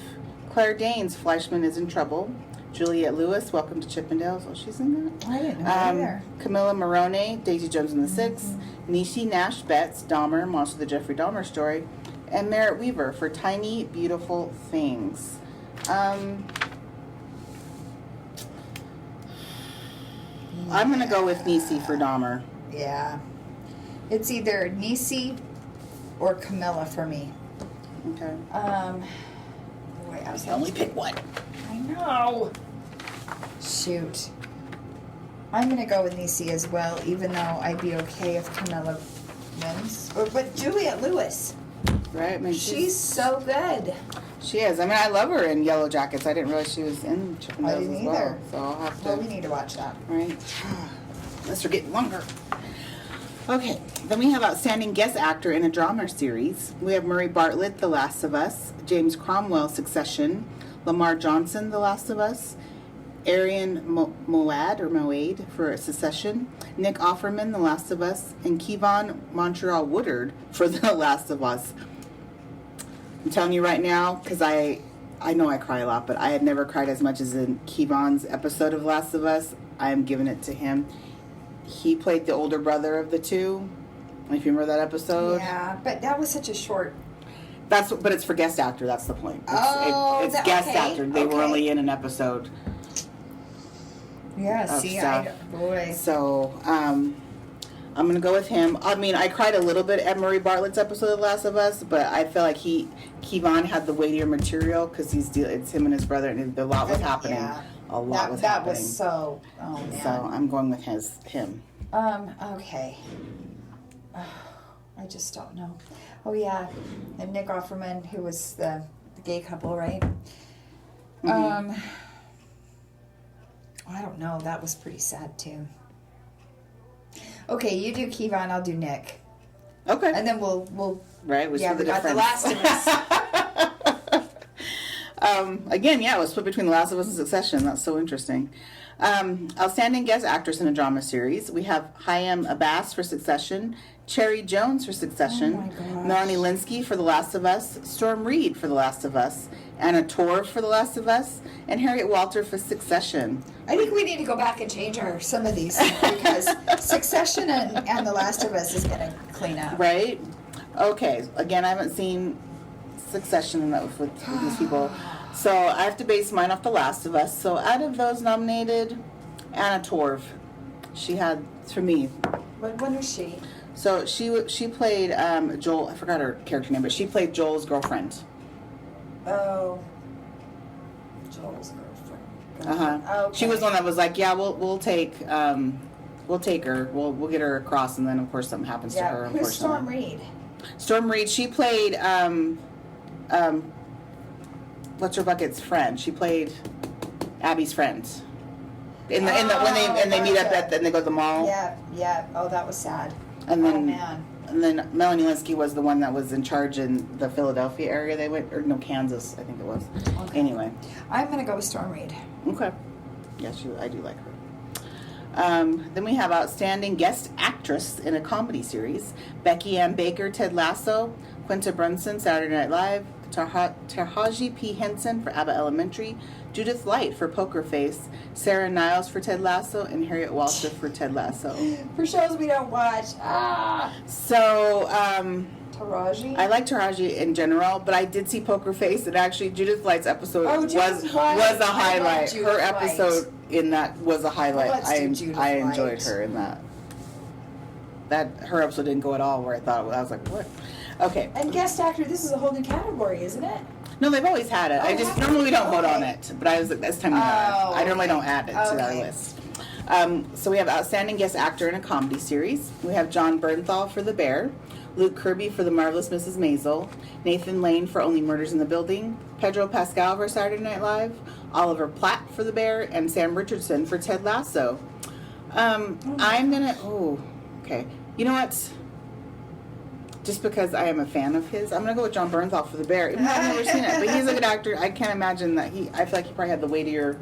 Claire Danes, Fleischman is in Trouble. Juliette Lewis, Welcome to Chippendales. Oh, she's in that? I didn't know either. Camilla Morone, Daisy Jones and the Six. Nishi Nash Betts, Dahmer, Monster the Jeffrey Dahmer Story. And Merritt Weaver for Tiny Beautiful Things. I'm going to go with Niecy for Dahmer. Yeah. It's either Niecy or Camilla for me. Okay. Wait, I was only pick one. I know. Shoot. I'm going to go with Niecy as well, even though I'd be okay if Camilla wins. But Juliette Lewis. Right. I mean, she's so good. She is. I mean, I love her in Yellow Jackets. I didn't realize she was in Chippendales as well. So I'll have to. Well, we need to watch that. Right. Unless we're getting longer. Okay. Then we have Outstanding Guest Actor in a Drama Series. We have Murray Bartlett, The Last of Us. James Cromwell, Succession. Lamar Johnson, The Last of Us. Arian Moade for Secession. Nick Offerman, The Last of Us. And Kevon Montreal Woodard for The Last of Us. I'm telling you right now, because I know I cry a lot, but I had never cried as much as in Kevon's episode of Last of Us. I am giving it to him. He played the older brother of the two. If you remember that episode. Yeah, but that was such a short. But it's for guest actor. That's the point. It's guest actor. They were only in an episode. Yeah. See, boy. So, I'm gonna go with him. I mean, I cried a little bit at Murray Bartlett's episode of Last of Us, but I feel like Kevon had the weightier material because it's him and his brother, and a lot was happening. Yeah. A lot was happening. That was so. Oh man. So I'm going with him. Okay. I just don't know. Oh yeah, and Nick Offerman, who was the gay couple, right? I don't know. That was pretty sad too. Okay, you do Kevon, I'll do Nick. Okay. And then we'll right. We got The Last of Us. Again, it was split between The Last of Us and Succession. That's so interesting. Outstanding Guest Actress in a Drama Series. We have Hayam Abbas for Succession. Cherry Jones for Succession, Oh my gosh. Melanie Linsky for The Last of Us, Storm Reed for The Last of Us, Anna Torv for The Last of Us, and Harriet Walter for Succession. I think we need to go back and change some of these because Succession and The Last of Us is going to clean up. Right? Okay. Again, I haven't seen Succession enough with these people. So I have to base mine off The Last of Us. So out of those nominated, Anna Torv. She had, for me. When was she? So she played Joel. I forgot her character name, but she played Joel's girlfriend. Oh, Joel's girlfriend. Okay. She was the one that was like, yeah, we'll take her. We'll get her across, and then of course something happens to her. Who's Storm Reed? Storm Reed. She played what's her bucket's friend. She played Abby's friend. When they meet up and they go to the mall. Yeah. Oh, that was sad. And then, oh man. And then Melanie Linsky was the one that was in charge in the Philadelphia area. They went, or no, Kansas, I think it was. Okay. Anyway. I'm gonna go with Storm Reed. Okay. Yes, I do like her. Then we have Outstanding Guest Actress in a Comedy Series. Becky Ann Baker, Ted Lasso. Quinta Brunson, Saturday Night Live. Tarhaji P. Henson for Abba Elementary. Judith Light for Poker Face. Sarah Niles for Ted Lasso. And Harriet Walter for Ted Lasso. For shows we don't watch. So, Taraji? I like Taraji in general, but I did see Poker Face, and actually Judith Light's episode was a highlight. Her episode in that was a highlight. I enjoyed her in that. Her episode didn't go at all where I thought it was. I was like, what? Okay. And guest actor, this is a whole new category, isn't it? No, they've always had it. Normally we don't vote on it, but I was like, this time we have. I normally don't add it to our list. So we have Outstanding Guest Actor in a Comedy Series. We have John Bernthal for The Bear, Luke Kirby for The Marvelous Mrs. Maisel, Nathan Lane for Only Murders in the Building, Pedro Pascal for Saturday Night Live, Oliver Platt for The Bear, and Sam Richardson for Ted Lasso. Okay. You know what? Just because I am a fan of his, I'm going to go with John Bernthal for The Bear. Even though I've never seen it, but he's a good actor. I can't imagine that I feel like he probably had the weightier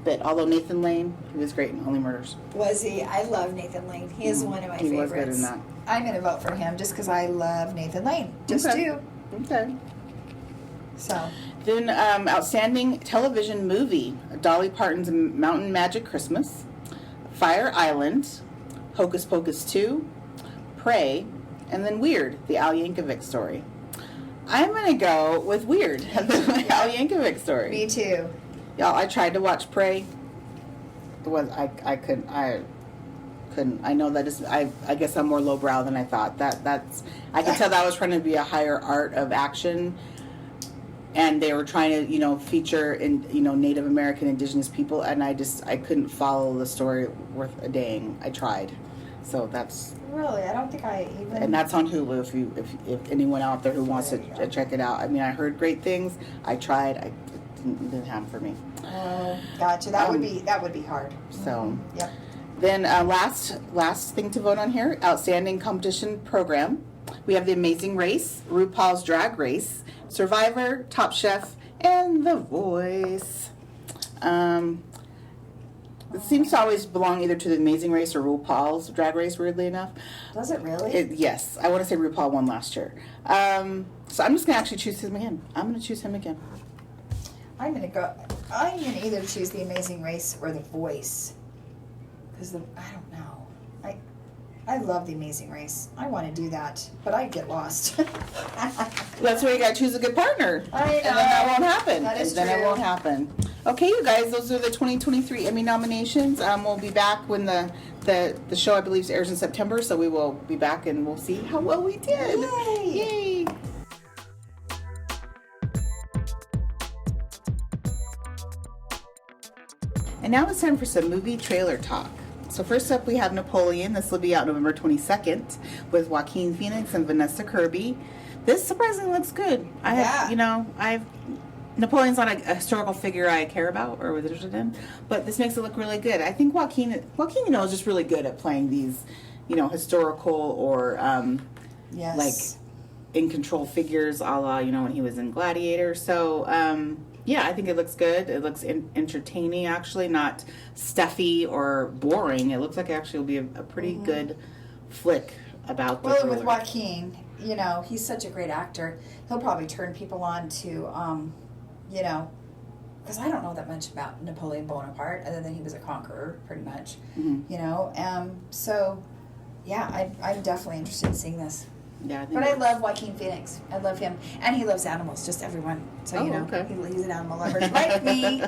bit. Although Nathan Lane, he was great in Only Murders. Was he? I love Nathan Lane. He is one of my favorites. He was good in that. I'm going to vote for him just because I love Nathan Lane. Just do. Okay. So. Then Outstanding Television Movie, Dolly Parton's Mountain Magic Christmas, Fire Island, Hocus Pocus 2, Prey, and then Weird, the Al Yankovic story. I'm going to go with Weird, the Al Yankovic story. Me too. Y'all, I tried to watch Prey. I couldn't. I know that is. I guess I'm more lowbrow than I thought. That's. I could tell that was trying to be a higher art of action, and they were trying to feature Native American indigenous people, and I couldn't follow the story worth a dang. I tried, so that's. Really, I don't think I even. And that's on Hulu. If anyone out there who wants to check it out. I mean, I heard great things. I tried. It didn't happen for me. Oh, gotcha. That would be hard. So. Yep. Then last thing to vote on here, Outstanding Competition Program. We have The Amazing Race, RuPaul's Drag Race, Survivor, Top Chef, and The Voice. It seems to always belong either to The Amazing Race or RuPaul's Drag Race, weirdly enough. Does it really? Yes. I want to say RuPaul won last year. So I'm just going to actually choose him again. I'm going to choose him again. I'm going to either choose The Amazing Race or The Voice. Because I don't know. I love The Amazing Race. I want to do that, but I get lost. That's where you got to choose a good partner. I know. And then that won't happen. That is Then it won't happen. Okay, you guys, those are the 2023 Emmy nominations. We'll be back when the show, I believe, airs in September, so we will be back and we'll see how well we did. Yay! And now it's time for some movie trailer talk. So first up, we have Napoleon. This will be out November 22nd with Joaquin Phoenix and Vanessa Kirby. This surprisingly looks good. Napoleon's not a historical figure I care about or was interested in, but this makes it look really good. I think Joaquin, is just really good at playing these, historical or yes. like in control figures, a la when he was in Gladiator. So I think it looks good. It looks entertaining, actually, not stuffy or boring. It looks like it actually will be a pretty good flick. about the Well, thriller. with Joaquin, you know, he's such a great actor. He'll probably turn people on to, you know, because I don't know that much about Napoleon Bonaparte, other than he was a conqueror, pretty much. Mhm. You know, so yeah, I'm definitely interested in seeing this. Yeah, I think But I it's- love Joaquin Phoenix. I love him, and he loves animals, just everyone. So you Oh, know, okay. he's an animal lover, like me.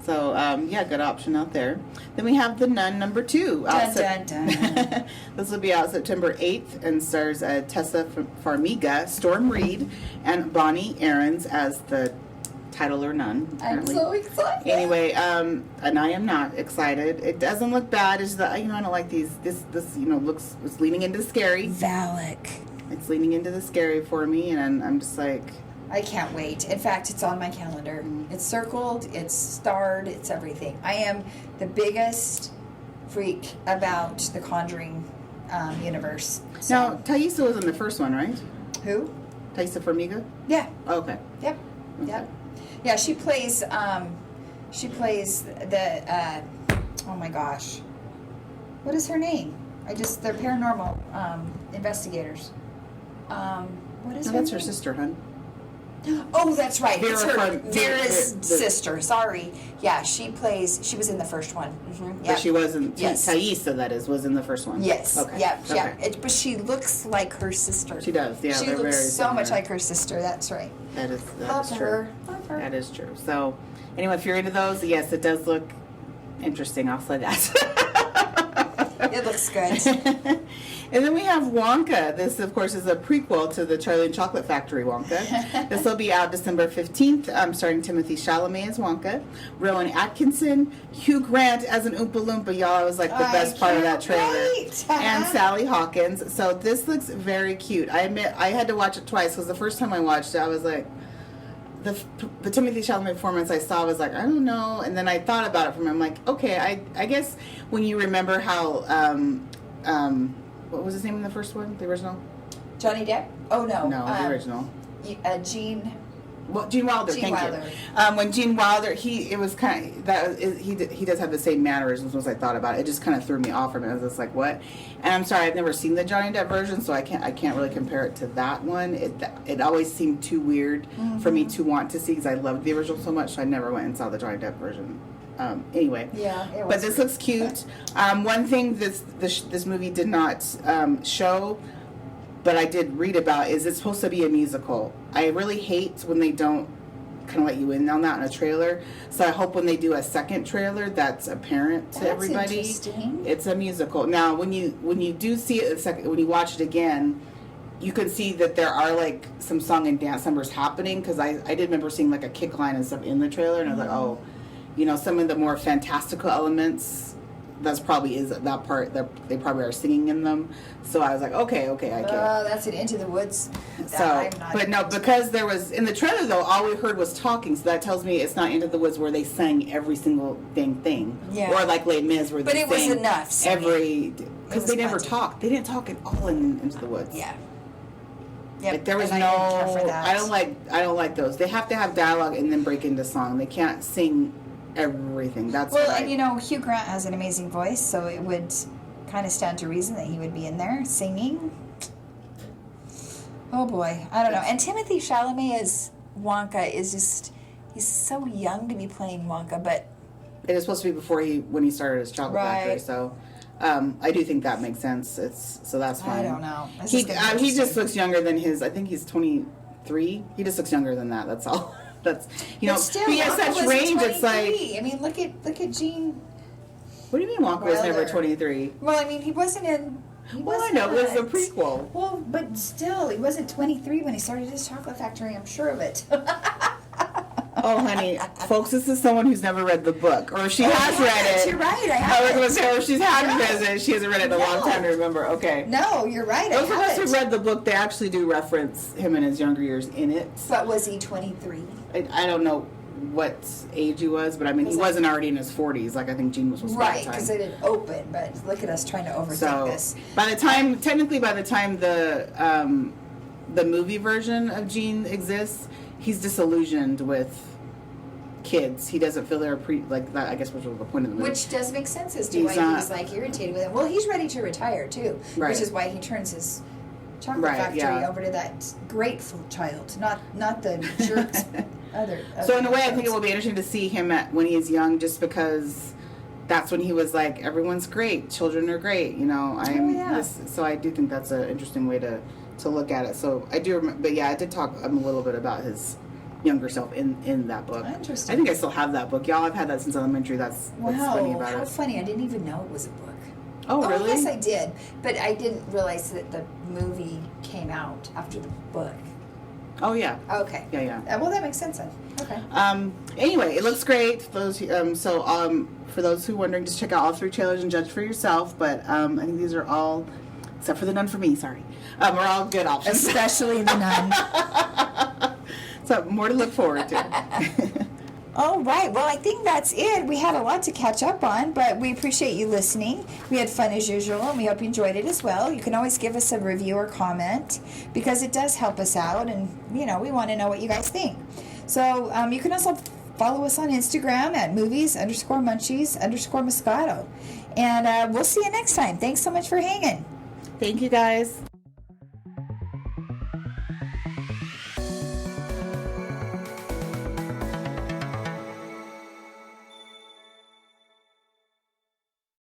So, yeah, good option out there. Then we have The Nun #2. Dun, dun, dun. This will be out September 8th and stars Tessa Farmiga, Storm Reed, and Bonnie Aarons as the title or nun. I'm Apparently. so excited. Anyway, and I am not excited. It doesn't look bad. It's the, you know, I don't like these. This you know looks, it's leaning into the scary. Valak. It's leaning into the scary for me, and I'm just like, I can't wait. In fact, it's on my calendar. It's circled, it's starred, it's everything. I am the biggest freak about the Conjuring universe. So, now Thaisa was in the first one, right? who? Thaisa Farmiga. Yeah. Oh, okay. Yep. Yep. Yeah, she plays the oh my gosh. What is her name? They're paranormal investigators. What is No, her that's name? her sister, hon. Oh, that's right. It's Vera her from- Vera's the- sister. Sorry. Yeah, she was in the first one. Mm-hmm. But she wasn't. Yes. Thaisa, that is, was in the first one. Yes. Okay. Yep. Okay. Yep. But she looks like her sister. She does. Yeah. She they're looks very so much similar. like her sister. That's right. That is Love true. her. Love her. That is true. So, anyway, if you're into those, yes, it does look interesting. I'll say that. It looks good. And then we have Wonka. This, of course, is a prequel to the Charlie and Chocolate Factory Wonka. This will be out December 15th, starring Timothy Chalamet as Wonka, Rowan Atkinson, Hugh Grant as an Oompa Loompa. Y'all, was like the best part of that trailer. Wait. And Sally Hawkins. So this looks very cute. I admit, I had to watch it twice because the first time I watched it, I was like, the Timothy Chalamet performance I saw was like, I don't know. And then I thought about it from him. I'm like, okay, I guess when you remember how, what was his name in the first one, the original? Johnny Depp? Oh no. No, the original. Gene. Well, Gene Wilder. Gene Thank Wilder. you. When Gene Wilder, it was kind of he does have the same mannerisms as I thought about it. It just kind of threw me off from it. I was just like, what? And I'm sorry, I've never seen the Johnny Depp version, so I can't really compare it to that one. It always seemed too weird for me to want to see because I loved the original so much. So I never went and saw the Johnny Depp version. Anyway, Yeah, it was. but this looks cute. One thing this movie did not show, but I did read about, is it's supposed to be a musical. I really hate when they don't kind of let you in on that in a trailer. So I hope when they do a second trailer, that's apparent to That's everybody. interesting. It's a musical. Now, when you do see it when you watch it again, you can see that there are like some song and dance numbers happening because I did remember seeing like a kick line and stuff in the trailer, and I was like, oh, you know, some of the more fantastical elements. That's probably is that part that they probably are singing in them. So I was like, okay, I get it. That's an Into the Woods. So, I'm not but no, into. because there was in the trailer though, all we heard was talking. So that tells me it's not Into the Woods where they sang every single thing, Yeah. or like Les Mis where But they it was sang enough singing. every It because was they never plenty. talked. They didn't talk at all in Into the Woods. Yeah. Yep. Like there was and no. I didn't care for that. I don't like those. They have to have dialogue and then break into song. They can't sing everything. That's Well, why. and you know, Hugh Grant has an amazing voice, so it would kind of stand to reason that he would be in there singing. Oh boy, I don't know. And Timothy Chalamet as Wonka is just—he's so young to be playing Wonka, but It is supposed to be before when he started his chocolate factory. Right. So. I do think that makes sense. So that's fine. I don't know. This He is gonna be he just interesting. looks younger than his. I think he's 23. He just looks younger than that. That's all. That's But know. still, he has Wonka such was range. It's 23. like. I mean, look at Gene. What do you mean Wonka was never Wilder. 23? Well, I mean, he wasn't in. He Well, I was know it was a not. prequel. Well, but still, he wasn't 23 when he started his chocolate factory. I'm sure of it. Oh, honey, folks, this is someone who's never read the book, or if she has read it. You're right. I I was haven't. going to say, or if she's had Right. read it, she hasn't read it in a long No. time to remember. Okay. No, you're right. Those I of us haven't. who read the book, they actually do reference him in his younger years in it. But was he 23? I don't know what age he was, but I mean, he wasn't already in his 40s. Like I think Gene was supposed to be at Right, the time. because it didn't open. But look at us trying to overthink So this. by the time the movie version of Gene exists, he's disillusioned with kids. He doesn't feel they're like that, I guess, was the point of the movie. Which does make sense as to He's why he not- was like irritated with it. Well, he's ready to retire too, Right. which is why he turns his chocolate Right, factory yeah. over to that grateful child, not the jerks. other So in a way, I think it childs. will be interesting to see him when he is young, just because that's when he was like, everyone's great, children are great, you know. So I do think that's an interesting way to look at it. So I do remember, but yeah, I did talk a little bit about his younger self in that book. Interesting. I think I still have that book, y'all. I've had that since elementary. That's what's funny about how it. funny! I didn't even know it was a book. Oh, really? Yes, I did, but I didn't realize that the movie came out after the book. Oh yeah. Okay. Yeah. Well, that makes sense then. Okay. Anyway, it looks great. For those for those who are wondering, just check out all 3 trailers and judge for yourself. But I think these are all, except for the Nun for me. Sorry, are all good options. Especially the Nun. So more to look forward to. All right. Well, I think that's it. We had a lot to catch up on, but we appreciate you listening. We had fun as usual, and we hope you enjoyed it as well. You can always give us a review or comment because it does help us out, and we want to know what you guys think. So you can also follow us on Instagram at movies_munchies_moscato. And we'll see you next time. Thanks so much for hanging. Thank you, guys.